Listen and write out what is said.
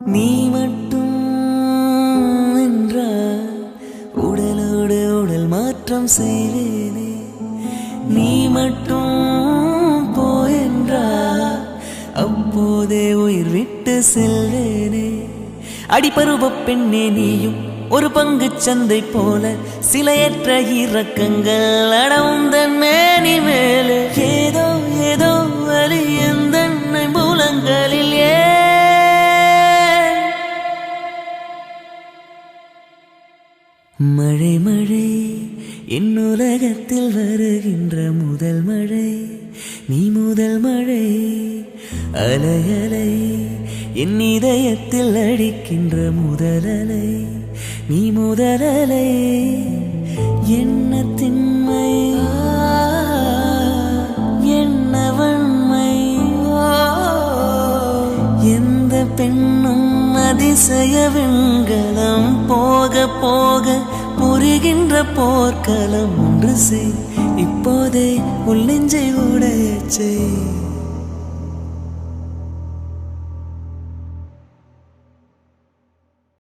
நீ மட்டும் என்றால் உடலோடு உடல் மாற்றம் செய்வேனே. நீ மட்டும் போயென்றால் அப்போதே உயிர் விட்டு செல்வேனே. அடிபருவ பெண்ணே நீயும் ஒரு பங்கு சந்தை போல சிலையற்ற இறக்கங்கள் அடவுந்தன் மேனி மேலே. ஏதோ ஏதோ வலி எந்த மூலங்களில் மழை மழை என் உலகத்தில் வருகின்ற முதல் மழை நீ. முதல் மழை அலை அலை என் இதயத்தில் அடிக்கின்ற முதல் அலை நீ. முதல் அலை என்ன திண்மை என்ன வன்மை. எந்த பெண்ணும் அதிசய வெண்கலம் போக போக புரிகின்ற போர்க்களம். ஒன்று செய் இப்போதே உள் நெஞ்சை உடையச் செய்.